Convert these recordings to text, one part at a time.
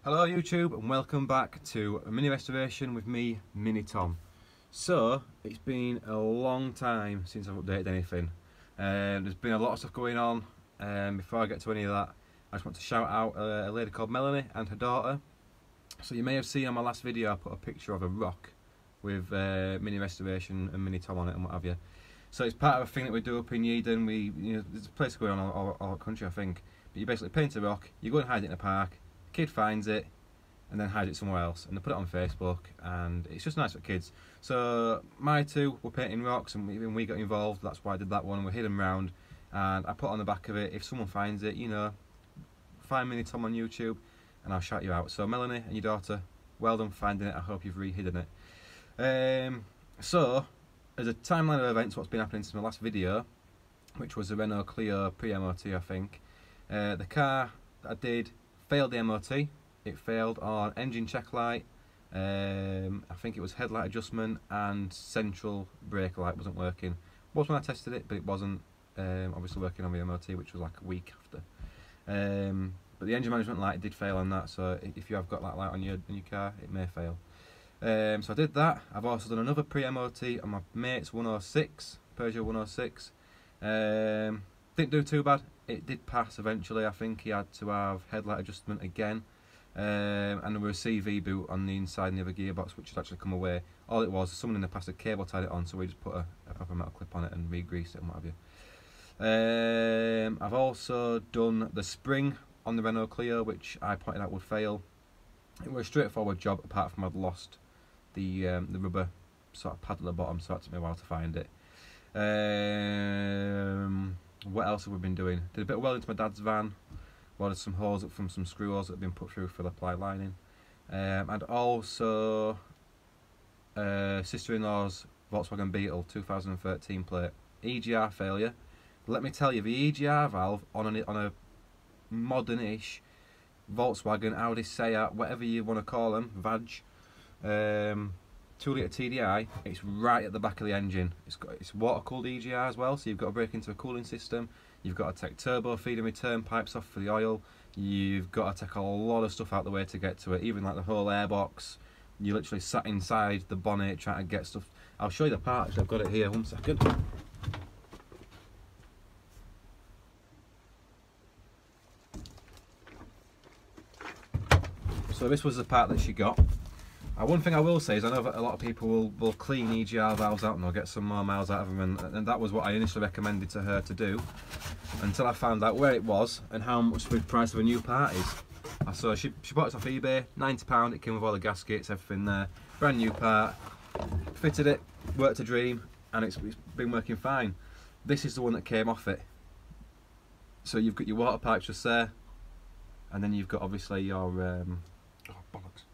Hello YouTube and welcome back to a mini restoration with me, Mini Tom. So, it's been a long time since I've updated anything. There's been a lot of stuff going on. Before I get to any of that, I just want to shout out a lady called Melanie and her daughter. So you may have seen on my last video I put a picture of a rock with mini restoration and Mini Tom on it and what have you. So it's part of a thing that we do up in Eden. There's a place going on all the country I think. But you basically paint a rock, you go and hide it in a park. Kid finds it and then hides it somewhere else, and they put it on Facebook, and it's just nice for kids. So my two were painting rocks, and even we got involved. That's why I did that one. We hid them round, and I put on the back of it, if someone finds it, you know, find Mini Tom on YouTube and I'll shout you out. So Melanie and your daughter, well done finding it. I hope you've re-hidden it. So as a timeline of events, what's been happening since my last video, which was the Renault Clio pre-MOT I think. The car that I did failed the MOT. It failed on engine check light, I think it was headlight adjustment, and central brake light wasn't working. Was when I tested it, but it wasn't obviously working on the MOT, which was like a week after. But the engine management light did fail on that, so if you have got that light on your car, it may fail. So I did that. I've also done another pre-MOT on my mate's 106, Peugeot 106. Didn't do too bad. It did pass eventually. I think he had to have headlight adjustment again, and there was a CV boot on the inside and the other gearbox, which had actually come away. All it was, someone in the plastic cable tied it on, so we just put a proper metal clip on it and re-greased it and what have you. I've also done the spring on the Renault Clio, which I pointed out would fail. It was a straightforward job, apart from I'd lost the rubber sort of pad at the bottom, so it took me a while to find it. What else have we been doing? Did a bit of welding to my dad's van. Welded some holes up from some screw holes that had been put through for the ply lining. And also sister-in-law's Volkswagen Beetle 2013 plate. EGR failure. Let me tell you, the EGR valve on a modern-ish Volkswagen, Audi, Seat, whatever you want to call them, VAG, 2-litre TDI, it's right at the back of the engine. It's water-cooled EGR as well, so you've got to break into a cooling system. You've got to take turbo feed and return pipes off for the oil. You've got to take a lot of stuff out the way to get to it, even like the whole airbox. You literally sat inside the bonnet trying to get stuff. I'll show you the parts. I've got it here, 1 second. So this was the part that she got. One thing I will say is I know that a lot of people will clean EGR valves out and they'll get some more miles out of them, and that was what I initially recommended to her to do, until I found out where it was and how much the price of a new part is. So she bought it off eBay, £90, it came with all the gaskets, everything there, brand new part, fitted it, worked a dream, and it's been working fine. This is the one that came off it. So you've got your water pipes just there, and then you've got obviously your oh bollocks,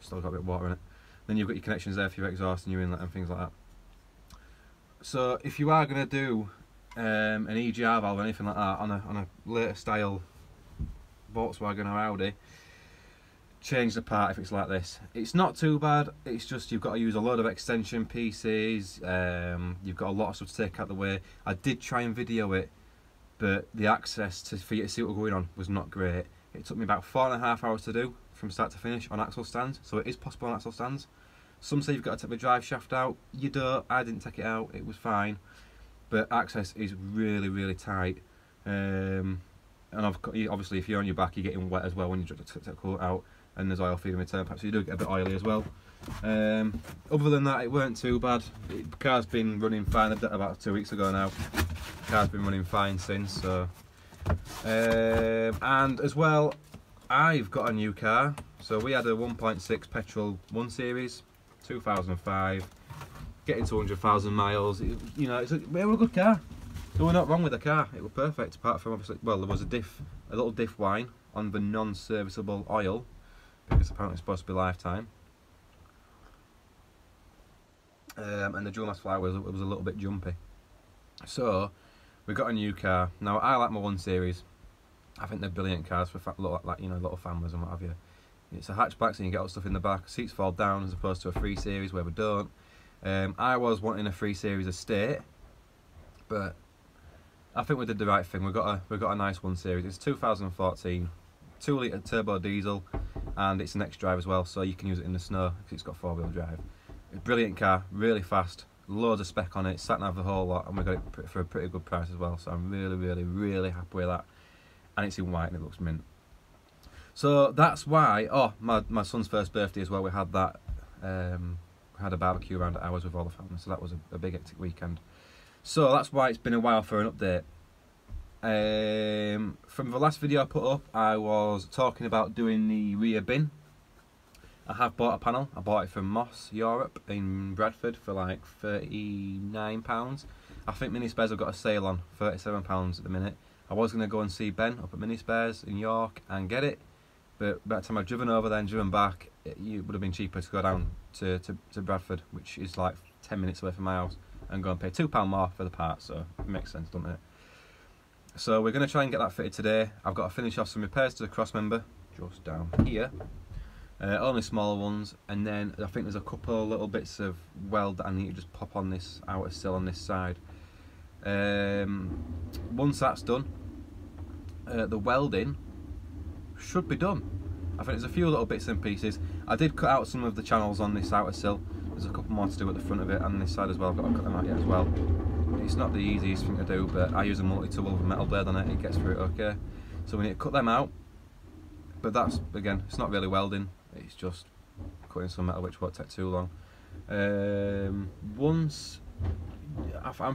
still got a bit of water in it. Then you've got your connections there for your exhaust and your inlet and things like that. So if you are going to do an EGR valve or anything like that on a later style Volkswagen or Audi, change the part if it's like this. It's not too bad, it's just you've got to use a load of extension pieces, you've got a lot of stuff to take out the way. I did try and video it, but the access for you to see what was going on was not great. It took me about 4.5 hours to do from start to finish on axle stands, so it is possible on axle stands. Some say you've got to take the drive shaft out. You don't. I didn't take it out, it was fine, but access is really tight, and obviously if you're on your back you're getting wet as well when you take the coolant out, and there's oil feeding return pipe, so you do get a bit oily as well. Other than that, it weren't too bad. The car's been running fine. About 2 weeks ago now. The car's been running fine since. So and as well, I've got a new car. So we had a 1.6 petrol 1 Series, 2005, getting to 100,000 miles. You know, it was a good car. There was not wrong with the car. It was perfect, apart from obviously, well, there was a little diff whine on the non-serviceable oil, because apparently it's supposed to be lifetime. And the dual mass flywheel was a little bit jumpy. So we got a new car. Now I like my 1 Series. I think they're brilliant cars for like you know, little families and what have you. It's a hatchback, so you can get all stuff in the back. Seats fall down as opposed to a 3 Series where we don't. I was wanting a 3 Series estate, but I think we did the right thing. We got a nice 1 Series. It's 2014, 2-litre turbo diesel. and it's an X-Drive as well, so you can use it in the snow because it's got 4-wheel drive. It's a brilliant car, really fast, loads of spec on it, sat-nav the whole lot, and we got it for a pretty good price as well, so I'm really happy with that. And it's in white and it looks mint. So that's why, oh, my son's first birthday as well, we had that, we had a barbecue around at ours with all the family, so that was a big hectic weekend. So that's why it's been a while for an update. From the last video I put up, I was talking about doing the rear bin. I have bought a panel. I bought it from Moss Europe in Bradford for like £39. I think Mini Spares have got a sale on, £37 at the minute. I was going to go and see Ben up at Mini Spares in York and get it, but by the time I've driven over there and driven back, it would have been cheaper to go down to Bradford, which is like 10 minutes away from my house, and go and pay £2 more for the part, so it makes sense, doesn't it? So we're going to try and get that fitted today. I've got to finish off some repairs to the cross member, just down here. Only smaller ones, and then I think there's a couple little bits of weld that I need to just pop on this outer sill on this side. Once that's done, the welding should be done. I think there's a few little bits and pieces. I did cut out some of the channels on this outer sill. There's a couple more to do at the front of it and this side as well. I've got to cut them out yet as well. It's not the easiest thing to do, but I use a multi-tool with a metal blade on it, it gets through it okay. So we need to cut them out, but that's, again, it's not really welding, it's just cutting some metal which won't take too long. I'm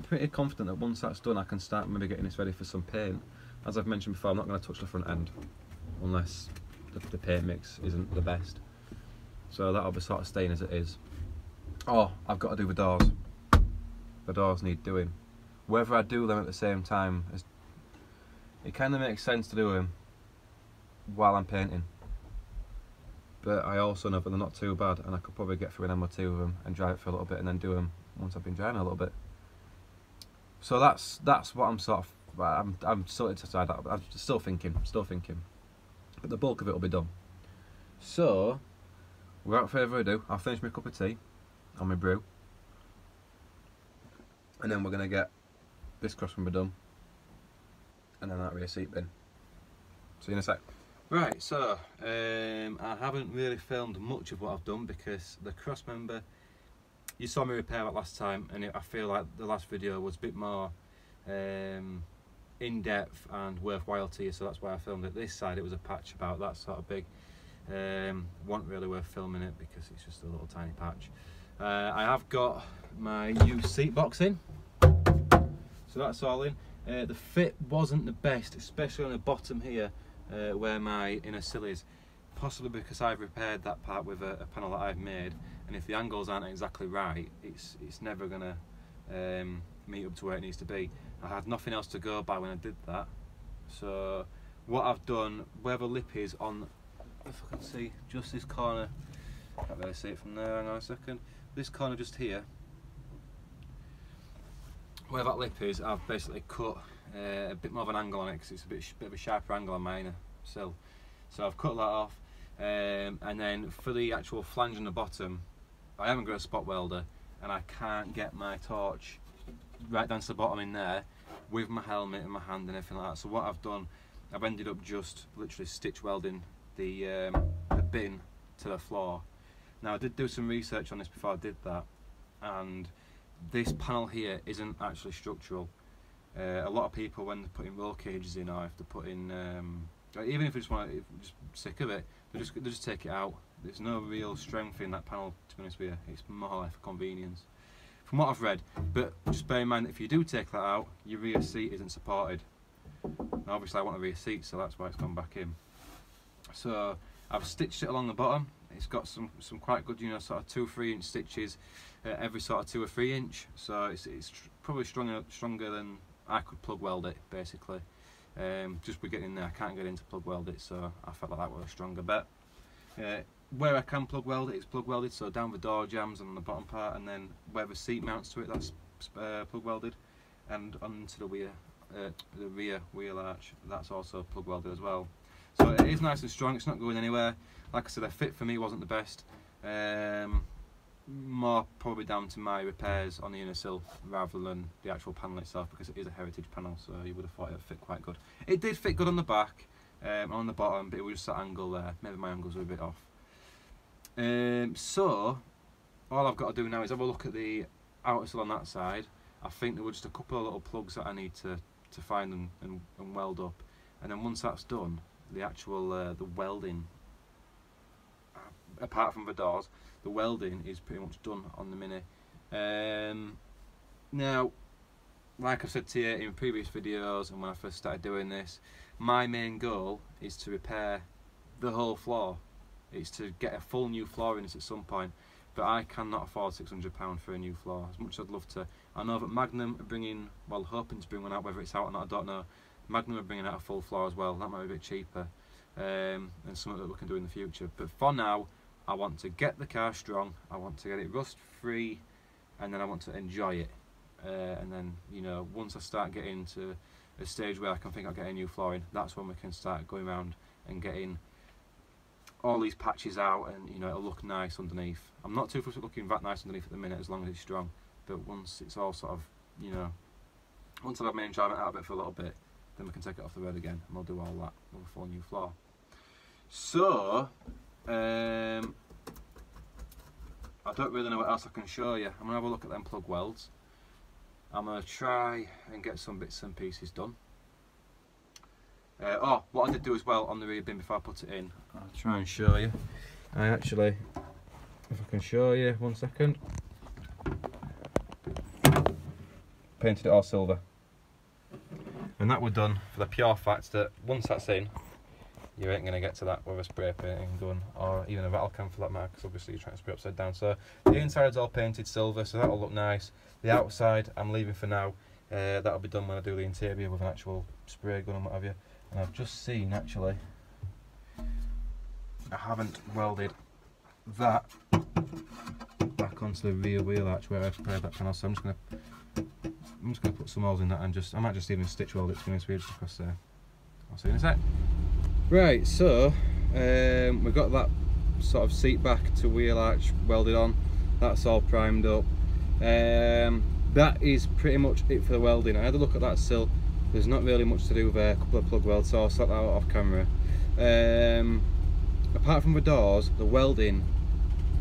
pretty confident that once that's done I can start maybe getting this ready for some paint. As I've mentioned before, I'm not going to touch the front end unless the paint mix isn't the best. So that'll be sort of staying as it is. Oh, I've got to do the doors. The doors need doing. Whether I do them at the same time, it kind of makes sense to do them while I'm painting. But I also know that they're not too bad, and I could probably get through an MOT with them and drive it for a little bit and then do them once I've been driving a little bit. So that's what I'm sort of, I'm sort of decided. I'm still thinking. But the bulk of it will be done. So, without further ado, I'll finish my cup of tea on my brew. And then we're going to get this cross member done, and then that rear seat bin. See you in a sec. Right, so I haven't really filmed much of what I've done because the cross member, you saw me repair that last time, and I feel like the last video was a bit more in depth and worthwhile to you, so that's why I filmed it. This side, it was a patch about that sort of big. Wasn't really worth filming it because it's just a little tiny patch. I have got my used seat box in, so that's all in. The fit wasn't the best, especially on the bottom here where my inner sill is, possibly because I've repaired that part with a panel that I've made, and if the angles aren't exactly right, it's never gonna meet up to where it needs to be. I had nothing else to go by when I did that, so what I've done, where the lip is on, if I can see, just this corner, can't really see it from there, hang on a second, this corner just here, where that lip is, I've basically cut a bit more of an angle on it because it's a bit of a sharper angle on my inner sill. So I've cut that off, and then for the actual flange on the bottom, I haven't got a spot welder and I can't get my torch right down to the bottom in there with my helmet and my hand and everything like that. So what I've done, I've ended up just literally stitch welding the bin to the floor. Now I did do some research on this before I did that, and this panel here isn't actually structural. A lot of people, when they're putting roll cages in, or if they're putting, even if they just want to, just sick of it, they just take it out. There's no real strength in that panel, to be honest with you. It's more like for convenience, from what I've read. But just bear in mind that if you do take that out, your rear seat isn't supported. Now obviously I want a rear seat, so that's why it's gone back in. So I've stitched it along the bottom. It's got some quite good, you know, sort of 2-3 inch stitches every sort of 2 or 3 inch. So it's probably stronger than I could plug weld it, basically. Just with getting there, I can't get into plug weld it, so I felt like that was a stronger bet. Where I can plug weld it, it's plug welded, so down the door jambs on the bottom part, and then where the seat mounts to it, that's plug welded, and onto the rear wheel arch, that's also plug welded as well. So it is nice and strong, it's not going anywhere. Like I said, the fit for me wasn't the best. More probably down to my repairs on the inner sill rather than the actual panel itself, because it is a heritage panel, so you would have thought it would fit quite good. It did fit good on the back, on the bottom, but it was just that angle there. Maybe my angles were a bit off. So all I've got to do now is have a look at the outer sill on that side. I think there were just a couple of little plugs that I need to find and weld up, and then once that's done, the actual the welding, apart from the doors, the welding is pretty much done on the Mini. Now, like I've said to you in previous videos and when I first started doing this, my main goal is to repair the whole floor. It's to get a full new floor in this at some point, but I cannot afford £600 for a new floor, as much as I'd love to. I know that Magnum are bringing, well, hoping to bring one out, whether it's out or not I don't know. Magnum are bringing out a full floor as well, that might be a bit cheaper, and something that we can do in the future. But for now, I want to get the car strong, I want to get it rust free, and then I want to enjoy it. And then, you know, once I start getting to a stage where I can think I'll get a new flooring, that's when we can start going around and getting all these patches out, and you know, it'll look nice underneath. I'm not too fussed with looking that nice underneath at the minute, as long as it's strong, but once it's all sort of, you know, once I've had my enjoyment out of it for a little bit, then we can take it off the road again and we'll do all that with a full new floor. So I don't really know what else I can show you. I'm going to have a look at them plug welds. I'm going to try and get some bits and pieces done. Oh, what I did do as well on the rear bin before I put it in, I'll try and show you. I actually, if I can show you, 1 second, painted it all silver. And that was done for the pure fact that once that's in, you ain't going to get to that with a spray painting gun, or even a rattle can for that matter, because obviously you're trying to spray upside down. So the inside's all painted silver, so that'll look nice. The outside I'm leaving for now. That'll be done when I do the interior with an actual spray gun and what have you. And I've just seen, actually, I haven't welded that back onto the rear wheel arch where I sprayed that panel, so I'm just gonna put some holes in that, and I might just even stitch weld it to be honest with you, just across there. I'll see you in a sec. Right, so we've got that sort of seat back to wheel arch welded on. That's all primed up. That is pretty much it for the welding. I had a look at that sill. There's not really much to do with a couple of plug welds, so I'll sort that out off camera. Apart from the doors, the welding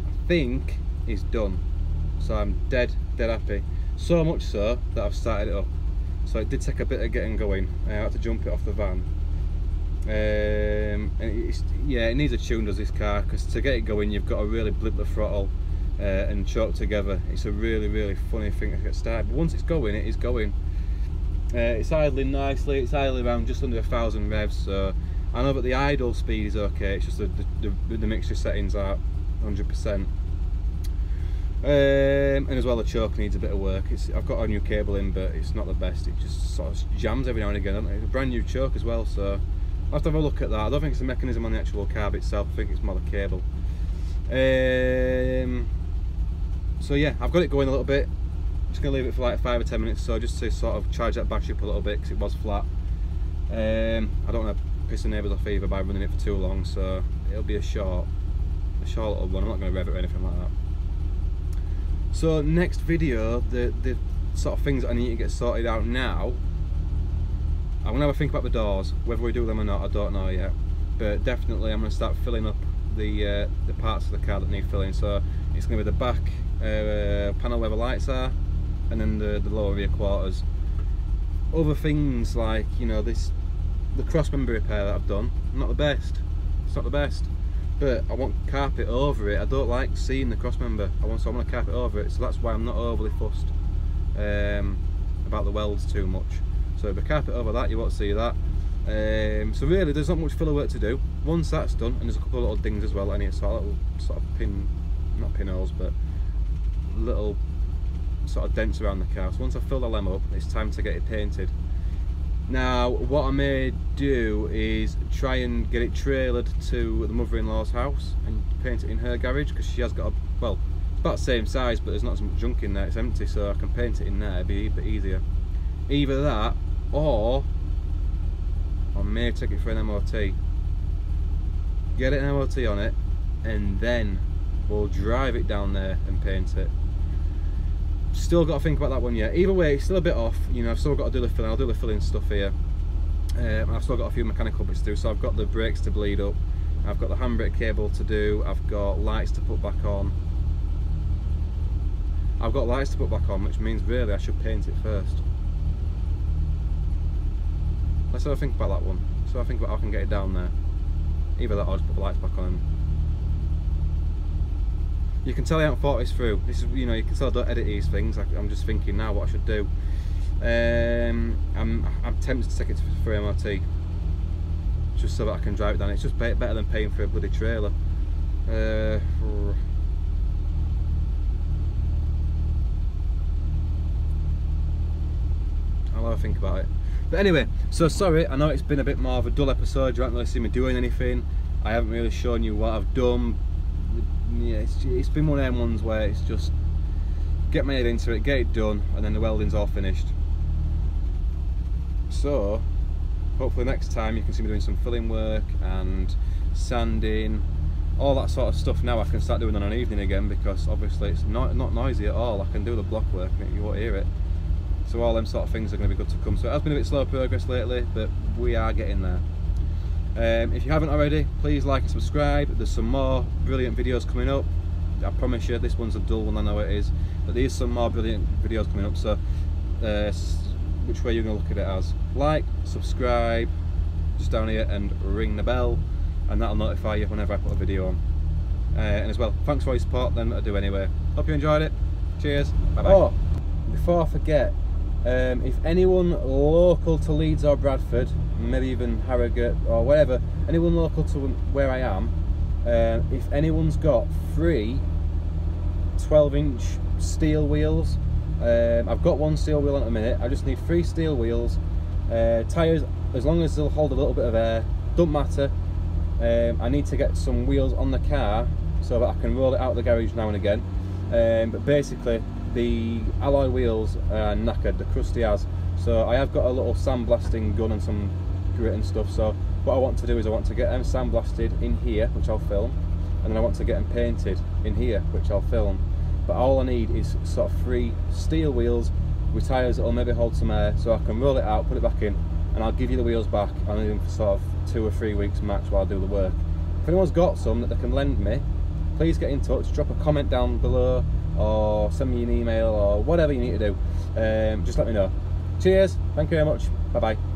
I think is done, so I'm dead happy. So much so that I've started it up. So it did take a bit of getting going. I had to jump it off the van. And yeah, it needs a tune, does this car, because to get it going you've got to really blip the throttle and choke together. It's a really funny thing to get started, but once it's going, it is going. It's idling nicely. It's idling around just under 1,000 revs, so I know that the idle speed is okay. It's just the mixture settings are 100%. And as well, the choke needs a bit of work. I've got a new cable in, but it's not the best. It just sort of jams every now and again. It's a brand new choke as well, so I'll have to have a look at that. I don't think it's a mechanism on the actual carb itself. I think it's more the cable. So yeah, I've got it going a little bit. Just gonna leave it for like 5 or 10 minutes, so just to sort of charge that battery up a little bit, because it was flat. I don't want to piss the neighbours off either by running it for too long, so it'll be a short little one. I'm not going to rev it or anything like that. So next video, the sort of things that I need to get sorted out now, I'm going to have a think about the doors. Whether we do them or not, I don't know yet, but definitely I'm going to start filling up the parts of the car that need filling. So it's going to be the back panel where the lights are, and then the lower rear quarters. Other things like, you know, the cross member repair that I've done, not the best. It's not the best, but I want carpet over it. I don't like seeing the cross member. I want to carpet over it, so that's why I'm not overly fussed about the welds too much. So if I carpet over that, you won't see that. So really, there's not much filler work to do. Once that's done, and there's a couple of little dings as well that I need to sort of not pinholes, but little sort of dents around the car. So once I fill the lem up, it's time to get it painted. Now what I may do is try and get it trailered to the mother-in-law's house and paint it in her garage, because she has got well, it's about the same size, but there's not as much junk in there, it's empty, so I can paint it in there. It'd be a bit easier. Either that, or I may take it for an MOT, get it an MOT on it, and then we'll drive it down there and paint it. Still got to think about that one yet. Either way, it's still a bit off. You know, I've still got to do the filling. I'll do the filling stuff here. I've still got a few mechanical bits to do. So I've got the brakes to bleed up, I've got the handbrake cable to do, I've got lights to put back on. Which means really I should paint it first. Let's have a think about that one. So I think about how I can get it down there. Either that or just put the lights back on. You can tell I haven't thought this through. This is, you know, you can tell I don't edit these things. I'm just thinking now what I should do. I'm tempted to take it for MOT, just so that I can drive it down. It's just better than paying for a bloody trailer. I'll have a think about it. But anyway, so sorry, I know it's been a bit more of a dull episode. You haven't really seen me doing anything. I haven't really shown you what I've done. Yeah, it's been one of them ones where it's just get my head into it, get it done, and then the welding's all finished. So hopefully next time you can see me doing some filling work and sanding, all that sort of stuff. Now I can start doing on an evening again, because obviously it's not noisy at all. I can do the block work and you won't hear it. So all them sort of things are going to be good to come. So it has been a bit slow progress lately, but we are getting there. If you haven't already, please like and subscribe. There's some more brilliant videos coming up. I promise you, this one's a dull one, I know it is, but there's some more brilliant videos coming up. So which way you're going to look at it as? Like, subscribe, just down here, and ring the bell, and that'll notify you whenever I put a video on. And as well, thanks for your support then, I do anyway. Hope you enjoyed it. Cheers, bye bye. Oh, before I forget, if anyone local to Leeds or Bradford, maybe even Harrogate or whatever, anyone local to where I am, if anyone's got free 12-inch steel wheels, I've got one steel wheel at the minute, I just need 3 steel wheels, tyres, as long as they'll hold a little bit of air, don't matter. I need to get some wheels on the car so that I can roll it out of the garage now and again, but basically the alloy wheels are knackered, they're crusty as. So I have got a little sandblasting gun and some grit and stuff. So what I want to do is I want to get them sandblasted in here, which I'll film, and then I want to get them painted in here, which I'll film. But all I need is sort of 3 steel wheels with tyres that'll maybe hold some air, so I can roll it out, put it back in, and I'll give you the wheels back. I need them for sort of 2 or 3 weeks max while I do the work. If anyone's got some that they can lend me, please get in touch, drop a comment down below, or send me an email, or whatever you need to do. Just let me know. Cheers, thank you very much, bye bye.